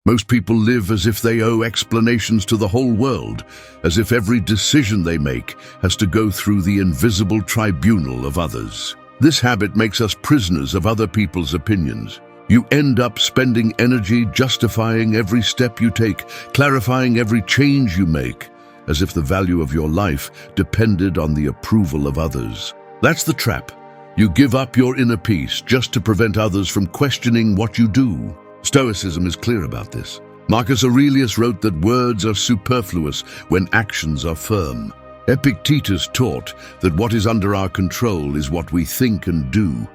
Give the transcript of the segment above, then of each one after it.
Most people live as if they owe explanations to the whole world, as if every decision they make has to go through the invisible tribunal of others. This habit makes us prisoners of other people's opinions. You end up spending energy justifying every step you take, clarifying every change you make, as if the value of your life depended on the approval of others. That's the trap. You give up your inner peace just to prevent others from questioning what you do. Stoicism is clear about this. Marcus Aurelius wrote that words are superfluous when actions are firm. Epictetus taught that what is under our control is what we think and do,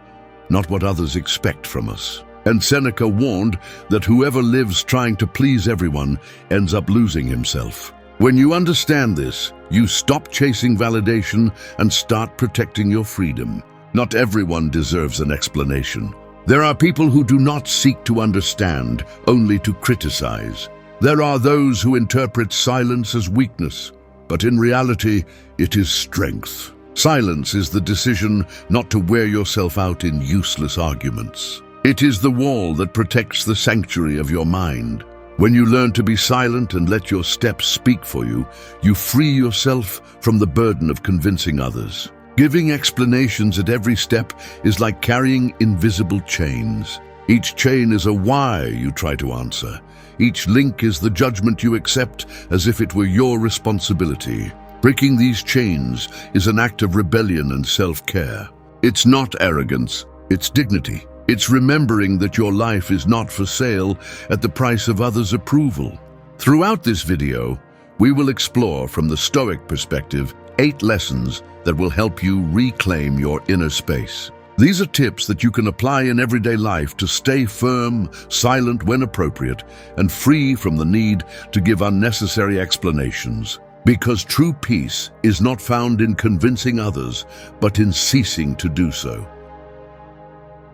not what others expect from us. And Seneca warned that whoever lives trying to please everyone ends up losing himself. When you understand this, you stop chasing validation and start protecting your freedom. Not everyone deserves an explanation. There are people who do not seek to understand, only to criticize. There are those who interpret silence as weakness, but in reality, it is strength. Silence is the decision not to wear yourself out in useless arguments. It is the wall that protects the sanctuary of your mind. When you learn to be silent and let your steps speak for you, you free yourself from the burden of convincing others. Giving explanations at every step is like carrying invisible chains. Each chain is a why you try to answer. Each link is the judgment you accept as if it were your responsibility. Breaking these chains is an act of rebellion and self-care. It's not arrogance, it's dignity. It's remembering that your life is not for sale at the price of others' approval. Throughout this video, we will explore from the Stoic perspective 8 lessons that will help you reclaim your inner space. These are tips that you can apply in everyday life to stay firm, silent when appropriate, and free from the need to give unnecessary explanations. Because true peace is not found in convincing others, but in ceasing to do so.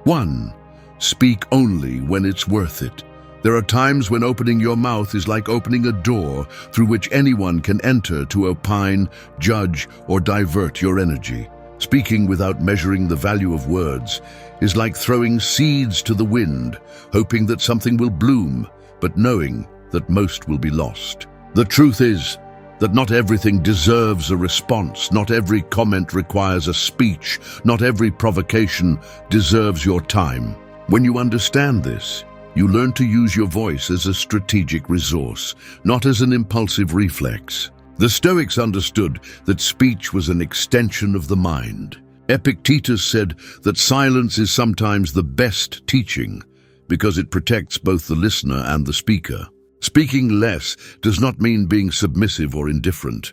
1. Speak only when it's worth it. There are times when opening your mouth is like opening a door through which anyone can enter to opine, judge, or divert your energy. Speaking without measuring the value of words is like throwing seeds to the wind, hoping that something will bloom, but knowing that most will be lost. The truth is that not everything deserves a response, not every comment requires a speech, not every provocation deserves your time. When you understand this, you learn to use your voice as a strategic resource, not as an impulsive reflex. The Stoics understood that speech was an extension of the mind. Epictetus said that silence is sometimes the best teaching because it protects both the listener and the speaker. Speaking less does not mean being submissive or indifferent.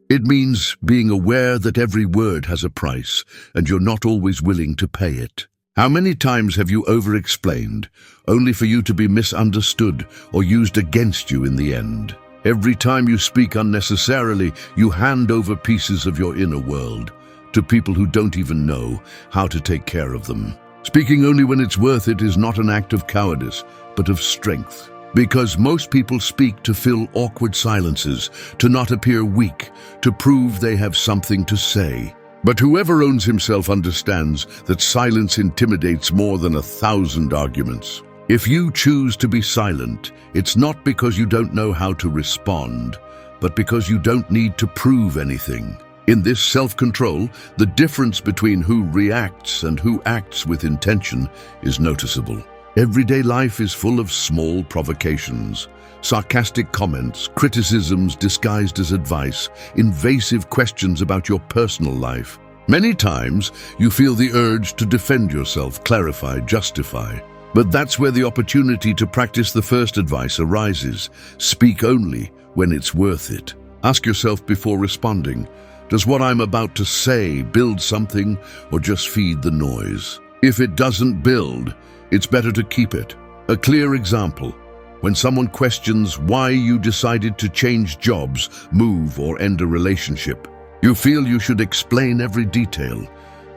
It means being aware that every word has a price and you're not always willing to pay it. How many times have you over-explained, only for you to be misunderstood or used against you in the end? Every time you speak unnecessarily, you hand over pieces of your inner world to people who don't even know how to take care of them. Speaking only when it's worth it is not an act of cowardice, but of strength. Because most people speak to fill awkward silences, to not appear weak, to prove they have something to say. But whoever owns himself understands that silence intimidates more than 1,000 arguments. If you choose to be silent, it's not because you don't know how to respond, but because you don't need to prove anything. In this self-control, the difference between who reacts and who acts with intention is noticeable. Everyday life is full of small provocations, sarcastic comments, criticisms disguised as advice, invasive questions about your personal life. Many times, you feel the urge to defend yourself, clarify, justify. But that's where the opportunity to practice the first advice arises. Speak only when it's worth it. Ask yourself before responding, does what I'm about to say build something or just feed the noise? If it doesn't build, it's better to keep it. A clear example: when someone questions why you decided to change jobs, move, or end a relationship. You feel you should explain every detail,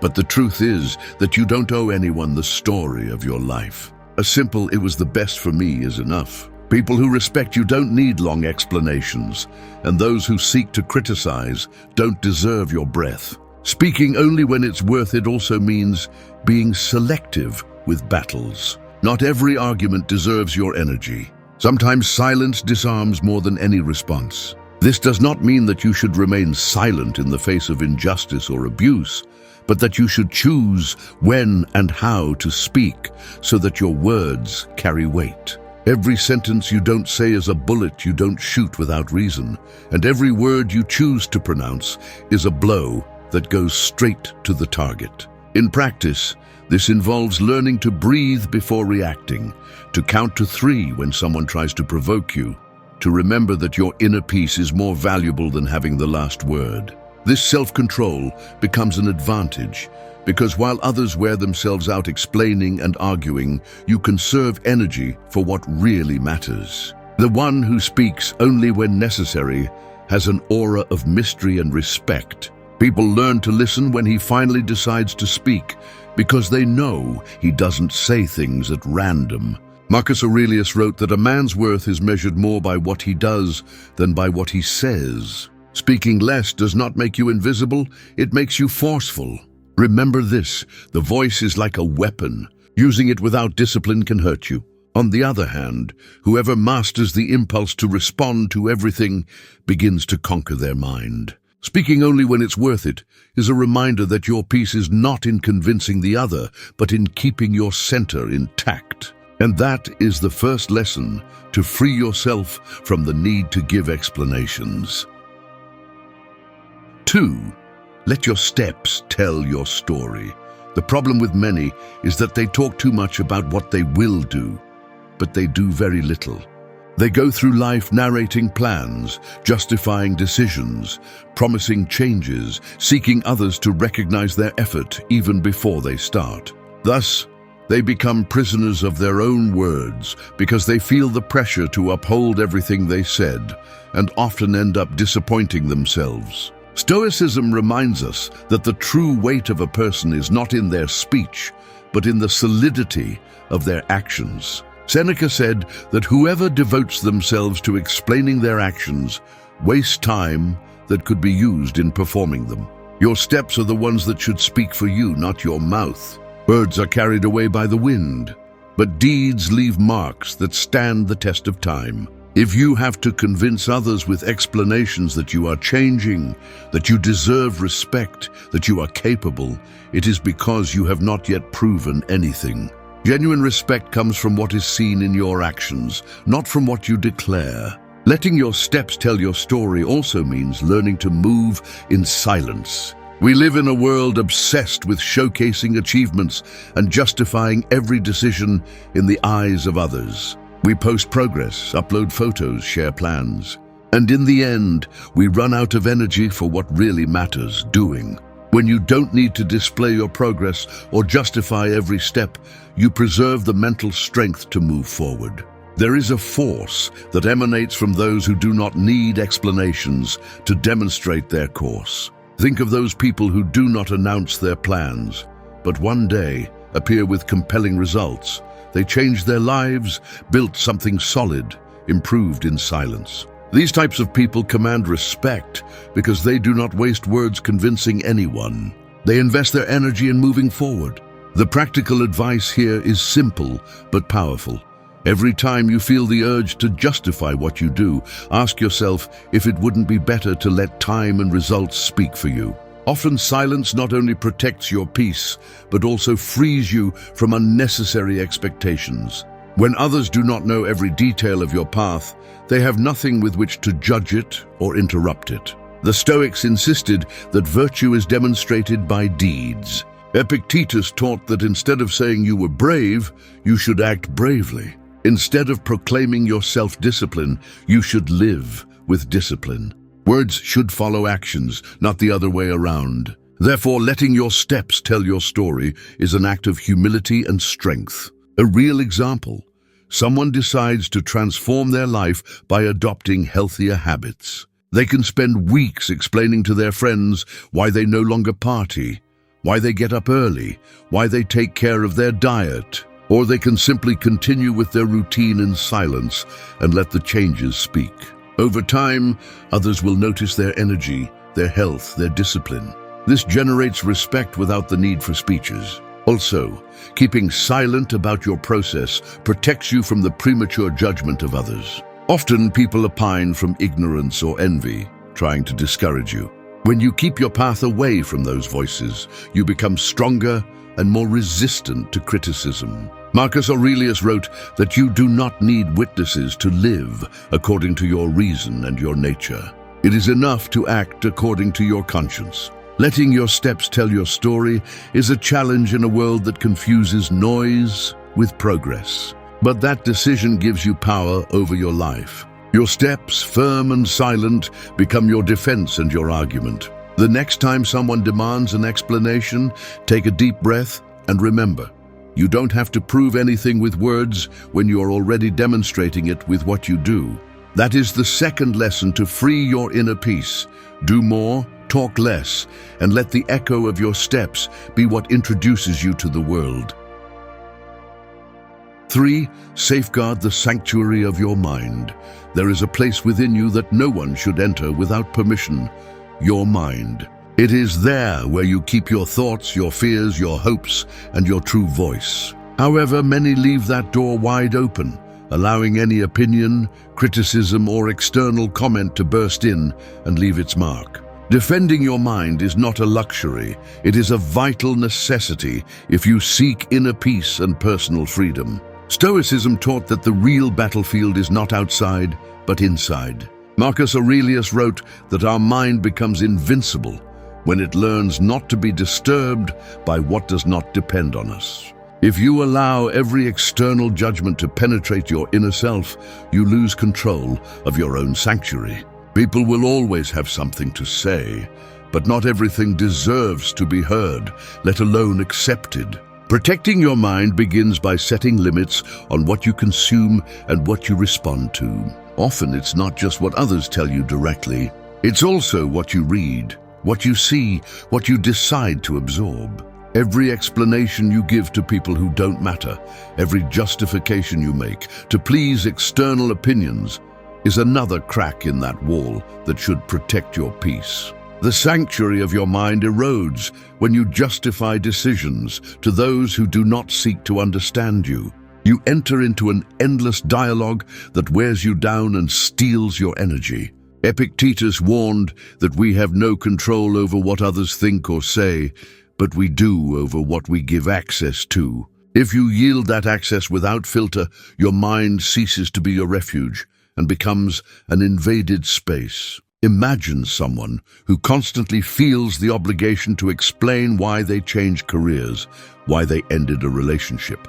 but the truth is that you don't owe anyone the story of your life. A simple "it was the best for me" is enough. People who respect you don't need long explanations, and those who seek to criticize don't deserve your breath. Speaking only when it's worth it also means being selective with battles. Not every argument deserves your energy. Sometimes silence disarms more than any response. This does not mean that you should remain silent in the face of injustice or abuse, but that you should choose when and how to speak so that your words carry weight. Every sentence you don't say is a bullet you don't shoot without reason, and every word you choose to pronounce is a blow that goes straight to the target. In practice, this involves learning to breathe before reacting, to count to 3 when someone tries to provoke you, to remember that your inner peace is more valuable than having the last word. This self-control becomes an advantage because while others wear themselves out explaining and arguing, you conserve energy for what really matters. The one who speaks only when necessary has an aura of mystery and respect. People learn to listen when he finally decides to speak because they know he doesn't say things at random. Marcus Aurelius wrote that a man's worth is measured more by what he does than by what he says. Speaking less does not make you invisible, it makes you forceful. Remember this, the voice is like a weapon. Using it without discipline can hurt you. On the other hand, whoever masters the impulse to respond to everything begins to conquer their mind. Speaking only when it's worth it is a reminder that your peace is not in convincing the other, but in keeping your center intact. And that is the first lesson to free yourself from the need to give explanations. 2. Let your steps tell your story. The problem with many is that they talk too much about what they will do, but they do very little. They go through life narrating plans, justifying decisions, promising changes, seeking others to recognize their effort even before they start. Thus, they become prisoners of their own words because they feel the pressure to uphold everything they said and often end up disappointing themselves. Stoicism reminds us that the true weight of a person is not in their speech, but in the solidity of their actions. Seneca said that whoever devotes themselves to explaining their actions wastes time that could be used in performing them. Your steps are the ones that should speak for you, not your mouth. Words are carried away by the wind, but deeds leave marks that stand the test of time. If you have to convince others with explanations that you are changing, that you deserve respect, that you are capable, it is because you have not yet proven anything. Genuine respect comes from what is seen in your actions, not from what you declare. Letting your steps tell your story also means learning to move in silence. We live in a world obsessed with showcasing achievements and justifying every decision in the eyes of others. We post progress, upload photos, share plans. And in the end, we run out of energy for what really matters, doing. When you don't need to display your progress or justify every step, you preserve the mental strength to move forward. There is a force that emanates from those who do not need explanations to demonstrate their course. Think of those people who do not announce their plans, but one day appear with compelling results. They changed their lives, built something solid, improved in silence. These types of people command respect because they do not waste words convincing anyone. They invest their energy in moving forward. The practical advice here is simple but powerful. Every time you feel the urge to justify what you do, ask yourself if it wouldn't be better to let time and results speak for you. Often silence not only protects your peace, but also frees you from unnecessary expectations. When others do not know every detail of your path, they have nothing with which to judge it or interrupt it. The Stoics insisted that virtue is demonstrated by deeds. Epictetus taught that instead of saying you were brave, you should act bravely. Instead of proclaiming your self-discipline, you should live with discipline. Words should follow actions, not the other way around. Therefore, letting your steps tell your story is an act of humility and strength. A real example: someone decides to transform their life by adopting healthier habits. They can spend weeks explaining to their friends why they no longer party, why they get up early, why they take care of their diet. Or they can simply continue with their routine in silence and let the changes speak. Over time, others will notice their energy, their health, their discipline. This generates respect without the need for speeches. Also, keeping silent about your process protects you from the premature judgment of others. Often people opine from ignorance or envy, trying to discourage you. When you keep your path away from those voices, you become stronger and more resistant to criticism. Marcus Aurelius wrote that you do not need witnesses to live according to your reason and your nature. It is enough to act according to your conscience. Letting your steps tell your story is a challenge in a world that confuses noise with progress. But that decision gives you power over your life. Your steps, firm and silent, become your defense and your argument. The next time someone demands an explanation, take a deep breath and remember, you don't have to prove anything with words when you are already demonstrating it with what you do. That is the second lesson to free your inner peace. Do more, talk less, and let the echo of your steps be what introduces you to the world. 3. Safeguard the sanctuary of your mind. There is a place within you that no one should enter without permission, your mind. It is there where you keep your thoughts, your fears, your hopes, and your true voice. However, many leave that door wide open, allowing any opinion, criticism, or external comment to burst in and leave its mark. Defending your mind is not a luxury, it is a vital necessity if you seek inner peace and personal freedom. Stoicism taught that the real battlefield is not outside, but inside. Marcus Aurelius wrote that our mind becomes invincible when it learns not to be disturbed by what does not depend on us. If you allow every external judgment to penetrate your inner self, you lose control of your own sanctuary. People will always have something to say, but not everything deserves to be heard, let alone accepted. Protecting your mind begins by setting limits on what you consume and what you respond to. Often it's not just what others tell you directly, it's also what you read, what you see, what you decide to absorb. Every explanation you give to people who don't matter, every justification you make to please external opinions, is another crack in that wall that should protect your peace. The sanctuary of your mind erodes when you justify decisions to those who do not seek to understand you. You enter into an endless dialogue that wears you down and steals your energy. Epictetus warned that we have no control over what others think or say, but we do over what we give access to. If you yield that access without filter, your mind ceases to be your refuge and becomes an invaded space. Imagine someone who constantly feels the obligation to explain why they changed careers, why they ended a relationship,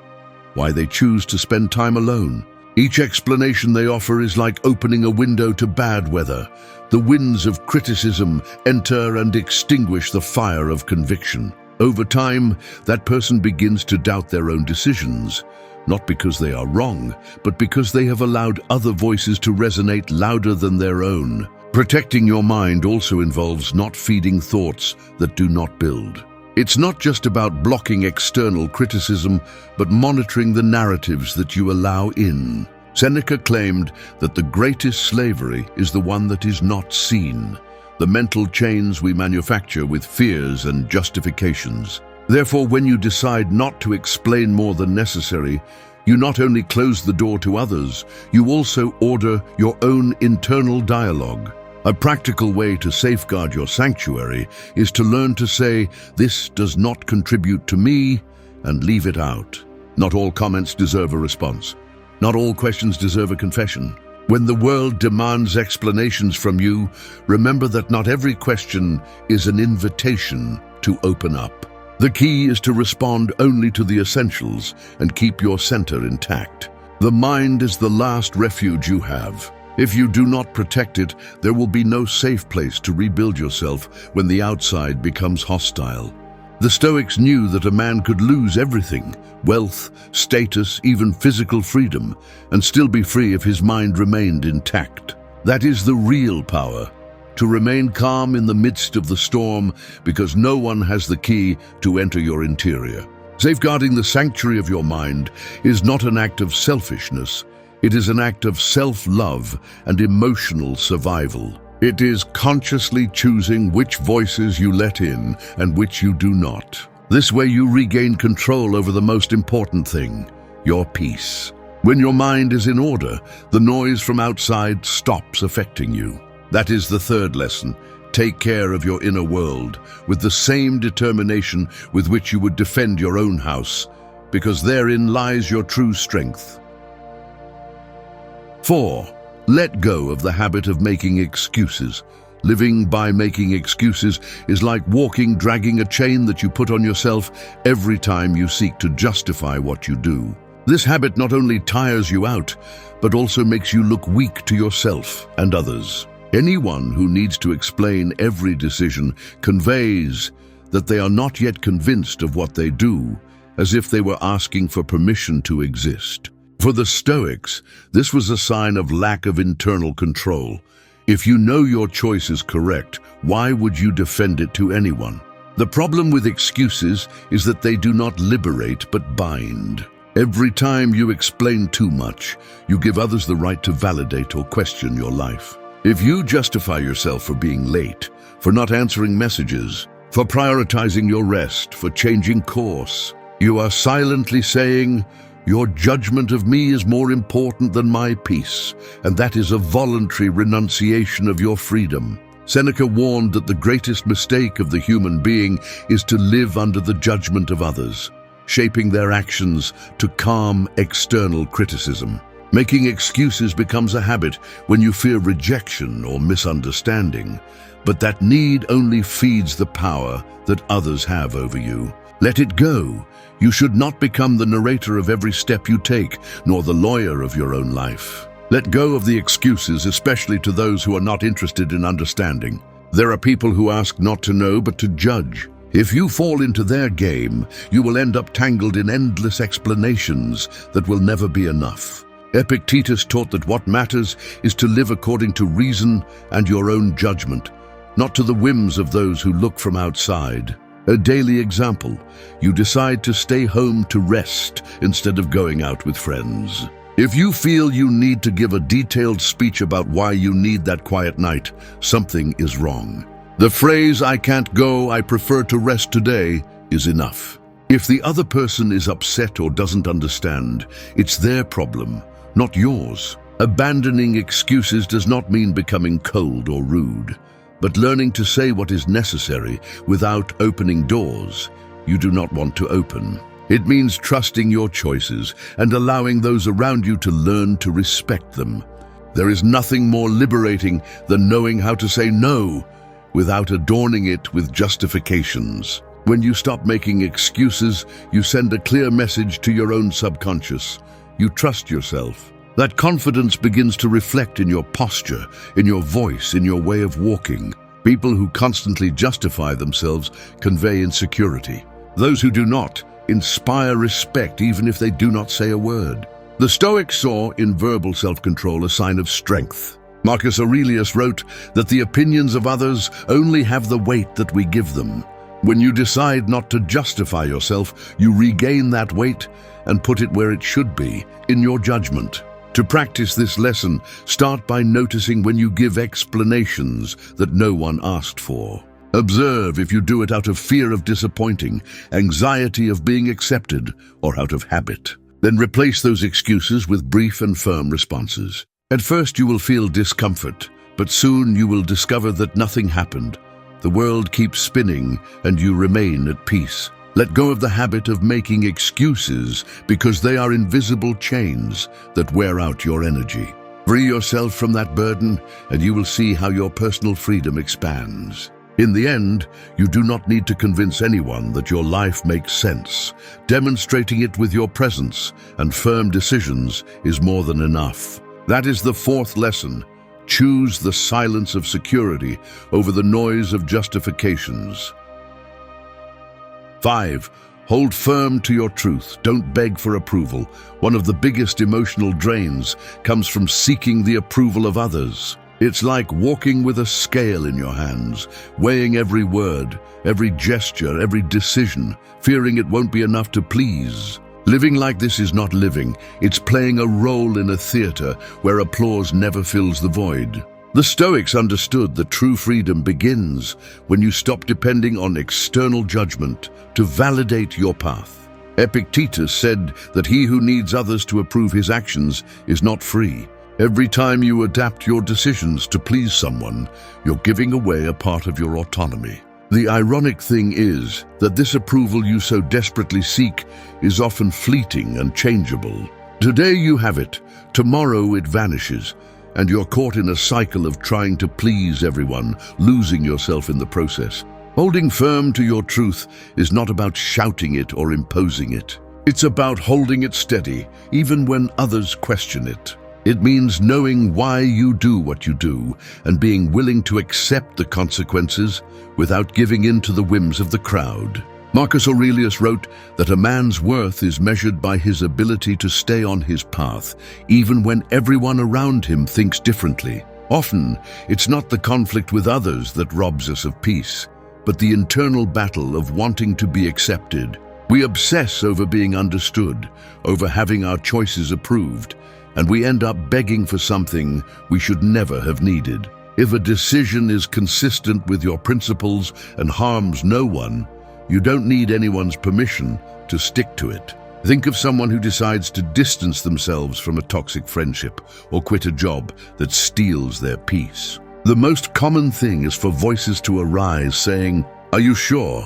why they choose to spend time alone. Each explanation they offer is like opening a window to bad weather. The winds of criticism enter and extinguish the fire of conviction. Over time, that person begins to doubt their own decisions, not because they are wrong, but because they have allowed other voices to resonate louder than their own. Protecting your mind also involves not feeding thoughts that do not build. It's not just about blocking external criticism, but monitoring the narratives that you allow in. Seneca claimed that the greatest slavery is the one that is not seen, the mental chains we manufacture with fears and justifications. Therefore, when you decide not to explain more than necessary, you not only close the door to others, you also order your own internal dialogue. A practical way to safeguard your sanctuary is to learn to say, "This does not contribute to me," and leave it out. Not all comments deserve a response. Not all questions deserve a confession. When the world demands explanations from you, remember that not every question is an invitation to open up. The key is to respond only to the essentials and keep your center intact. The mind is the last refuge you have. If you do not protect it, there will be no safe place to rebuild yourself when the outside becomes hostile. The Stoics knew that a man could lose everything, wealth, status, even physical freedom, and still be free if his mind remained intact. That is the real power, to remain calm in the midst of the storm, because no one has the key to enter your interior. Safeguarding the sanctuary of your mind is not an act of selfishness. It is an act of self-love and emotional survival. It is consciously choosing which voices you let in and which you do not. This way you regain control over the most important thing, your peace. When your mind is in order, the noise from outside stops affecting you. That is the third lesson. Take care of your inner world with the same determination with which you would defend your own house, because therein lies your true strength. 4. Let go of the habit of making excuses. Living by making excuses is like dragging a chain that you put on yourself every time you seek to justify what you do. This habit not only tires you out, but also makes you look weak to yourself and others. Anyone who needs to explain every decision conveys that they are not yet convinced of what they do, as if they were asking for permission to exist. For the Stoics, this was a sign of lack of internal control. If you know your choice is correct, why would you defend it to anyone? The problem with excuses is that they do not liberate but bind. Every time you explain too much, you give others the right to validate or question your life. If you justify yourself for being late, for not answering messages, for prioritizing your rest, for changing course, you are silently saying, "Your judgment of me is more important than my peace," and that is a voluntary renunciation of your freedom. Seneca warned that the greatest mistake of the human being is to live under the judgment of others, shaping their actions to calm external criticism. Making excuses becomes a habit when you fear rejection or misunderstanding, but that need only feeds the power that others have over you. Let it go. You should not become the narrator of every step you take, nor the lawyer of your own life. Let go of the excuses, especially to those who are not interested in understanding. There are people who ask not to know, but to judge. If you fall into their game, you will end up tangled in endless explanations that will never be enough. Epictetus taught that what matters is to live according to reason and your own judgment, not to the whims of those who look from outside. A daily example, you decide to stay home to rest instead of going out with friends. If you feel you need to give a detailed speech about why you need that quiet night, something is wrong. The phrase, "I can't go, I prefer to rest today," is enough. If the other person is upset or doesn't understand, it's their problem, not yours. Abandoning excuses does not mean becoming cold or rude, but learning to say what is necessary without opening doors you do not want to open. It means trusting your choices and allowing those around you to learn to respect them. There is nothing more liberating than knowing how to say no without adorning it with justifications. When you stop making excuses, you send a clear message to your own subconscious. You trust yourself. That confidence begins to reflect in your posture, in your voice, in your way of walking. People who constantly justify themselves convey insecurity. Those who do not inspire respect even if they do not say a word. The Stoics saw in verbal self-control a sign of strength. Marcus Aurelius wrote that the opinions of others only have the weight that we give them. When you decide not to justify yourself, you regain that weight and put it where it should be, in your judgment. To practice this lesson, start by noticing when you give explanations that no one asked for. Observe if you do it out of fear of disappointing, anxiety of being accepted, or out of habit. Then replace those excuses with brief and firm responses. At first you will feel discomfort, but soon you will discover that nothing happened. The world keeps spinning and you remain at peace. Let go of the habit of making excuses because they are invisible chains that wear out your energy. Free yourself from that burden and you will see how your personal freedom expands. In the end, you do not need to convince anyone that your life makes sense. Demonstrating it with your presence and firm decisions is more than enough. That is the fourth lesson. Choose the silence of security over the noise of justifications. 5. Hold firm to your truth. Don't beg for approval. One of the biggest emotional drains comes from seeking the approval of others. It's like walking with a scale in your hands, weighing every word, every gesture, every decision, fearing it won't be enough to please. Living like this is not living. It's playing a role in a theater where applause never fills the void. The Stoics understood that true freedom begins when you stop depending on external judgment to validate your path. Epictetus said that he who needs others to approve his actions is not free. Every time you adapt your decisions to please someone, you're giving away a part of your autonomy. The ironic thing is that this approval you so desperately seek is often fleeting and changeable. Today you have it, tomorrow it vanishes, and you're caught in a cycle of trying to please everyone, losing yourself in the process. Holding firm to your truth is not about shouting it or imposing it. It's about holding it steady, even when others question it. It means knowing why you do what you do and being willing to accept the consequences without giving in to the whims of the crowd. Marcus Aurelius wrote that a man's worth is measured by his ability to stay on his path, even when everyone around him thinks differently. Often, it's not the conflict with others that robs us of peace, but the internal battle of wanting to be accepted. We obsess over being understood, over having our choices approved, and we end up begging for something we should never have needed. If a decision is consistent with your principles and harms no one, you don't need anyone's permission to stick to it. Think of someone who decides to distance themselves from a toxic friendship or quit a job that steals their peace. The most common thing is for voices to arise saying, "Are you sure?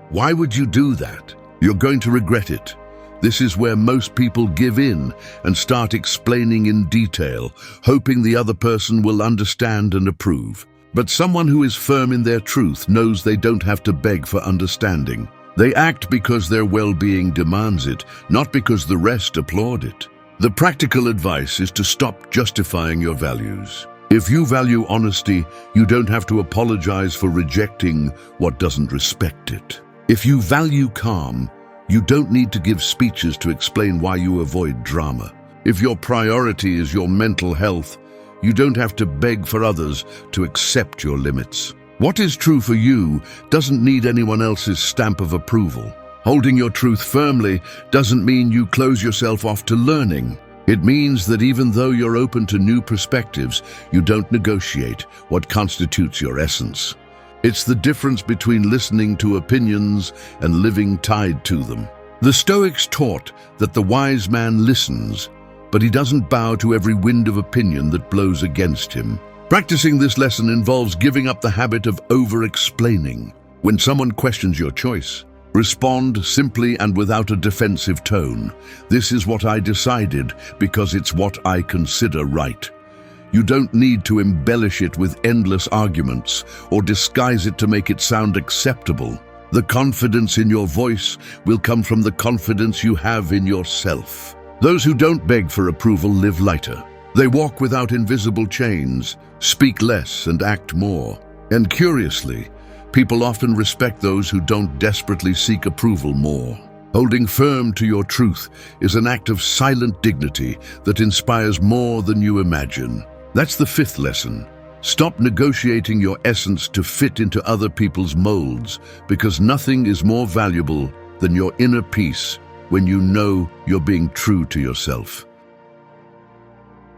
Why would you do that? You're going to regret it." This is where most people give in and start explaining in detail, hoping the other person will understand and approve. But someone who is firm in their truth knows they don't have to beg for understanding. They act because their well-being demands it, not because the rest applaud it. The practical advice is to stop justifying your values. If you value honesty, you don't have to apologize for rejecting what doesn't respect it. If you value calm, you don't need to give speeches to explain why you avoid drama. If your priority is your mental health, you don't have to beg for others to accept your limits. What is true for you doesn't need anyone else's stamp of approval. Holding your truth firmly doesn't mean you close yourself off to learning. It means that even though you're open to new perspectives, you don't negotiate what constitutes your essence. It's the difference between listening to opinions and living tied to them. The Stoics taught that the wise man listens, but he doesn't bow to every wind of opinion that blows against him. Practicing this lesson involves giving up the habit of over-explaining. When someone questions your choice, respond simply and without a defensive tone. "This is what I decided because it's what I consider right." You don't need to embellish it with endless arguments or disguise it to make it sound acceptable. The confidence in your voice will come from the confidence you have in yourself. Those who don't beg for approval live lighter. They walk without invisible chains, speak less and act more. And curiously, people often respect those who don't desperately seek approval more. Holding firm to your truth is an act of silent dignity that inspires more than you imagine. That's the fifth lesson. Stop negotiating your essence to fit into other people's molds, because nothing is more valuable than your inner peace when you know you're being true to yourself.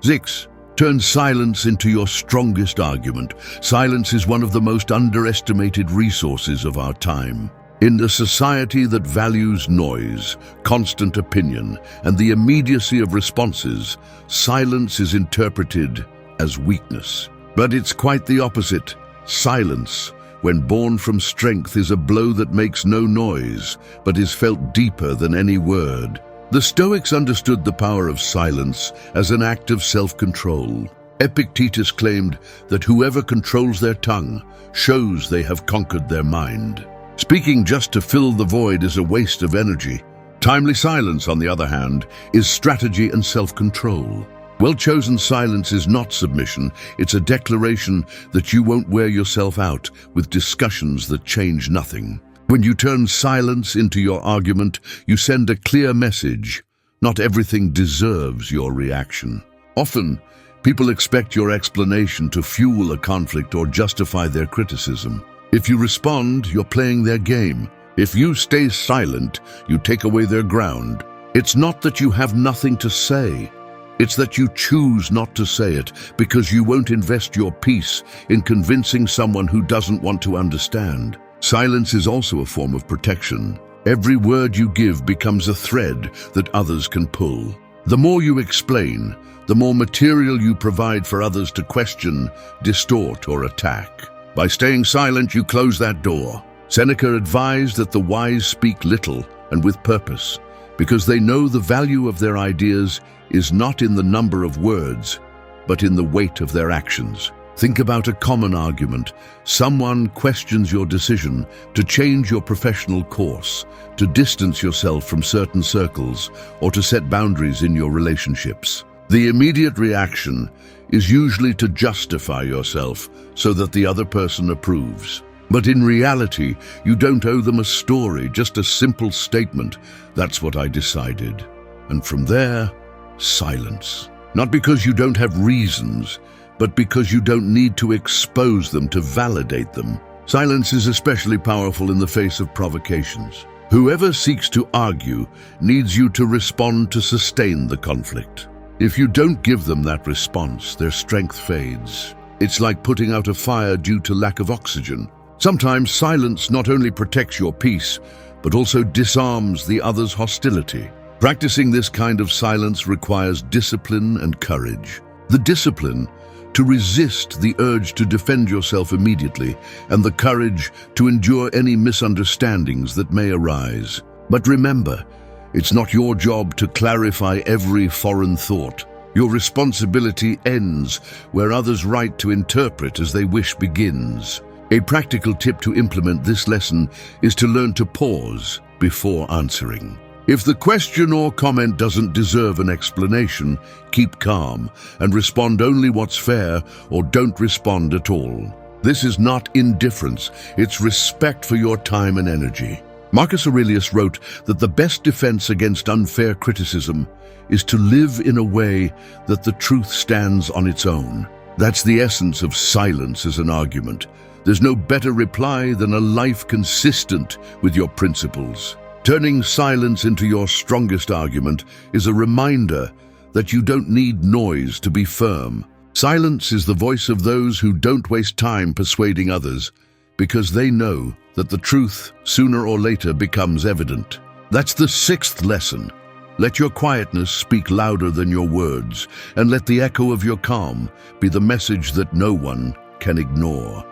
6. Turn silence into your strongest argument. Silence is one of the most underestimated resources of our time. In a society that values noise, constant opinion, and the immediacy of responses, silence is interpreted as weakness. But it's quite the opposite. Silence, when born from strength, is a blow that makes no noise, but is felt deeper than any word. The Stoics understood the power of silence as an act of self-control. Epictetus claimed that whoever controls their tongue shows they have conquered their mind. Speaking just to fill the void is a waste of energy. Timely silence, on the other hand, is strategy and self-control. Well-chosen silence is not submission, it's a declaration that you won't wear yourself out with discussions that change nothing. When you turn silence into your argument, you send a clear message. Not everything deserves your reaction. Often, people expect your explanation to fuel a conflict or justify their criticism. If you respond, you're playing their game. If you stay silent, you take away their ground. It's not that you have nothing to say. It's that you choose not to say it because you won't invest your peace in convincing someone who doesn't want to understand. Silence is also a form of protection. Every word you give becomes a thread that others can pull. The more you explain, the more material you provide for others to question, distort, or attack. By staying silent, you close that door. Seneca advised that the wise speak little and with purpose, because they know the value of their ideas is not in the number of words, but in the weight of their actions. Think about a common argument. Someone questions your decision to change your professional course, to distance yourself from certain circles, or to set boundaries in your relationships. The immediate reaction is usually to justify yourself so that the other person approves. But in reality, you don't owe them a story, just a simple statement. That's what I decided. And from there, silence. Not because you don't have reasons, but because you don't need to expose them to validate them. Silence is especially powerful in the face of provocations. Whoever seeks to argue needs you to respond to sustain the conflict. If you don't give them that response, their strength fades. It's like putting out a fire due to lack of oxygen. Sometimes silence not only protects your peace, but also disarms the other's hostility. Practicing this kind of silence requires discipline and courage. The discipline to resist the urge to defend yourself immediately, and the courage to endure any misunderstandings that may arise. But remember, it's not your job to clarify every foreign thought. Your responsibility ends where others' right to interpret as they wish begins. A practical tip to implement this lesson is to learn to pause before answering. If the question or comment doesn't deserve an explanation, keep calm and respond only what's fair, or don't respond at all. This is not indifference, it's respect for your time and energy. Marcus Aurelius wrote that the best defense against unfair criticism is to live in a way that the truth stands on its own. That's the essence of silence as an argument. There's no better reply than a life consistent with your principles. Turning silence into your strongest argument is a reminder that you don't need noise to be firm. Silence is the voice of those who don't waste time persuading others, because they know that the truth sooner or later becomes evident. That's the sixth lesson. Let your quietness speak louder than your words, and let the echo of your calm be the message that no one can ignore.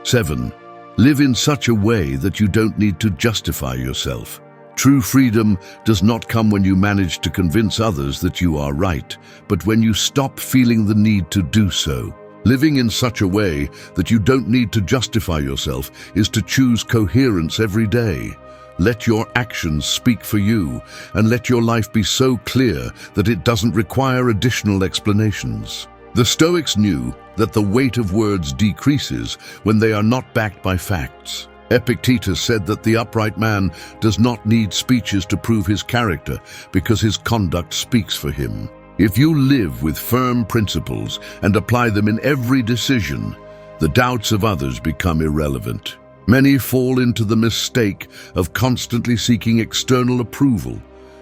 7. Live in such a way that you don't need to justify yourself. True freedom does not come when you manage to convince others that you are right, but when you stop feeling the need to do so. Living in such a way that you don't need to justify yourself is to choose coherence every day. Let your actions speak for you, and let your life be so clear that it doesn't require additional explanations. The Stoics knew that the weight of words decreases when they are not backed by facts. Epictetus said that the upright man does not need speeches to prove his character, because his conduct speaks for him. If you live with firm principles and apply them in every decision, the doubts of others become irrelevant. Many fall into the mistake of constantly seeking external approval,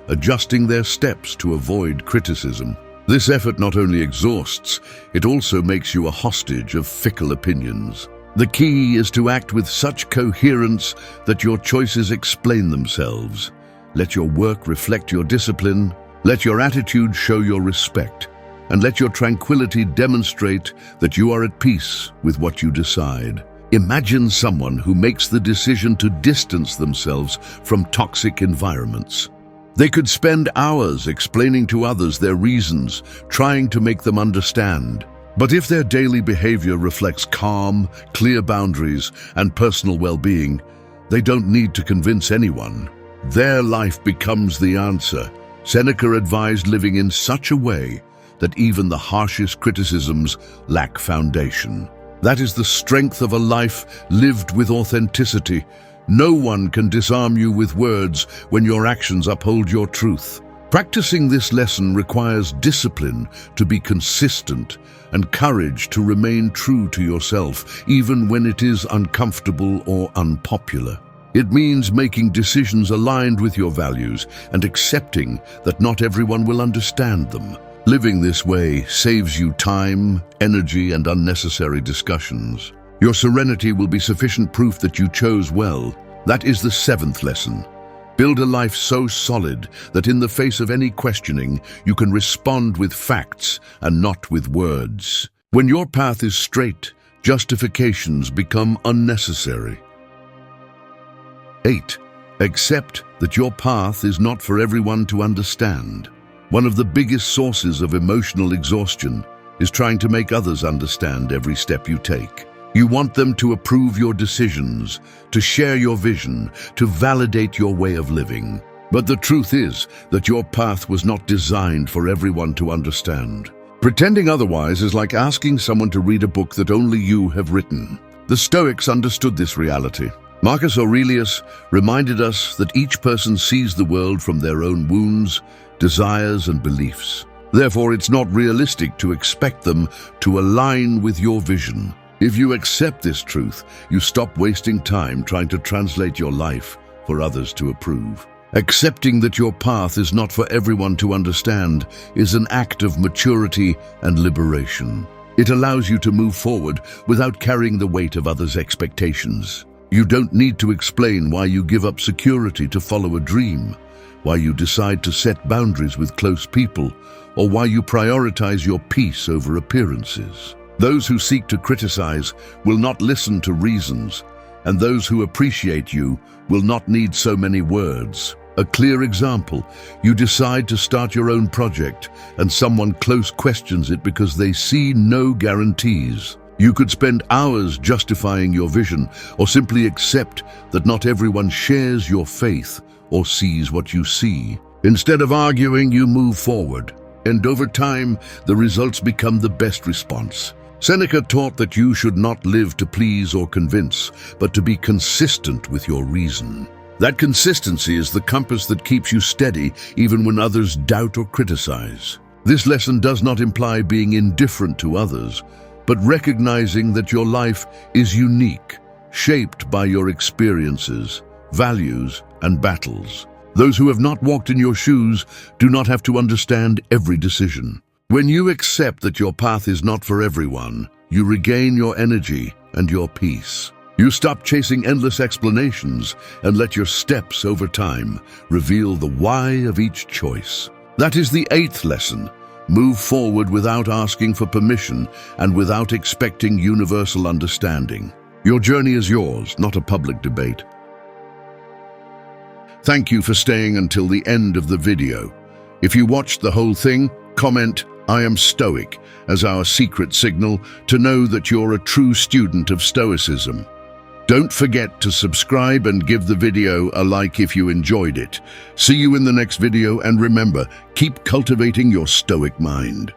adjusting their steps to avoid criticism. This effort not only exhausts, it also makes you a hostage of fickle opinions. The key is to act with such coherence that your choices explain themselves. Let your work reflect your discipline, let your attitude show your respect, and let your tranquility demonstrate that you are at peace with what you decide. Imagine someone who makes the decision to distance themselves from toxic environments. They could spend hours explaining to others their reasons, trying to make them understand. But if their daily behavior reflects calm, clear boundaries, and personal well-being, they don't need to convince anyone. Their life becomes the answer. Seneca advised living in such a way that even the harshest criticisms lack foundation. That is the strength of a life lived with authenticity. No one can disarm you with words when your actions uphold your truth. Practicing this lesson requires discipline to be consistent and courage to remain true to yourself, even when it is uncomfortable or unpopular. It means making decisions aligned with your values and accepting that not everyone will understand them. Living this way saves you time, energy, and unnecessary discussions. Your serenity will be sufficient proof that you chose well. That is the seventh lesson. Build a life so solid that in the face of any questioning, you can respond with facts and not with words. When your path is straight, justifications become unnecessary. 8. Accept that your path is not for everyone to understand. One of the biggest sources of emotional exhaustion is trying to make others understand every step you take. You want them to approve your decisions, to share your vision, to validate your way of living. But the truth is that your path was not designed for everyone to understand. Pretending otherwise is like asking someone to read a book that only you have written. The Stoics understood this reality. Marcus Aurelius reminded us that each person sees the world from their own wounds, desires, and beliefs. Therefore, it's not realistic to expect them to align with your vision. If you accept this truth, you stop wasting time trying to translate your life for others to approve. Accepting that your path is not for everyone to understand is an act of maturity and liberation. It allows you to move forward without carrying the weight of others' expectations. You don't need to explain why you give up security to follow a dream, why you decide to set boundaries with close people, or why you prioritize your peace over appearances. Those who seek to criticize will not listen to reasons, and those who appreciate you will not need so many words. A clear example: you decide to start your own project, and someone close questions it because they see no guarantees. You could spend hours justifying your vision, or simply accept that not everyone shares your faith or sees what you see. Instead of arguing, you move forward, and over time, the results become the best response. Seneca taught that you should not live to please or convince, but to be consistent with your reason. That consistency is the compass that keeps you steady even when others doubt or criticize. This lesson does not imply being indifferent to others, but recognizing that your life is unique, shaped by your experiences, values, and battles. Those who have not walked in your shoes do not have to understand every decision. When you accept that your path is not for everyone, you regain your energy and your peace. You stop chasing endless explanations and let your steps over time reveal the why of each choice. That is the 8th lesson. Move forward without asking for permission and without expecting universal understanding. Your journey is yours, not a public debate. Thank you for staying until the end of the video. If you watched the whole thing, comment "I am Stoic" as our secret signal to know that you're a true student of Stoicism. Don't forget to subscribe and give the video a like if you enjoyed it. See you in the next video, and remember, keep cultivating your Stoic mind.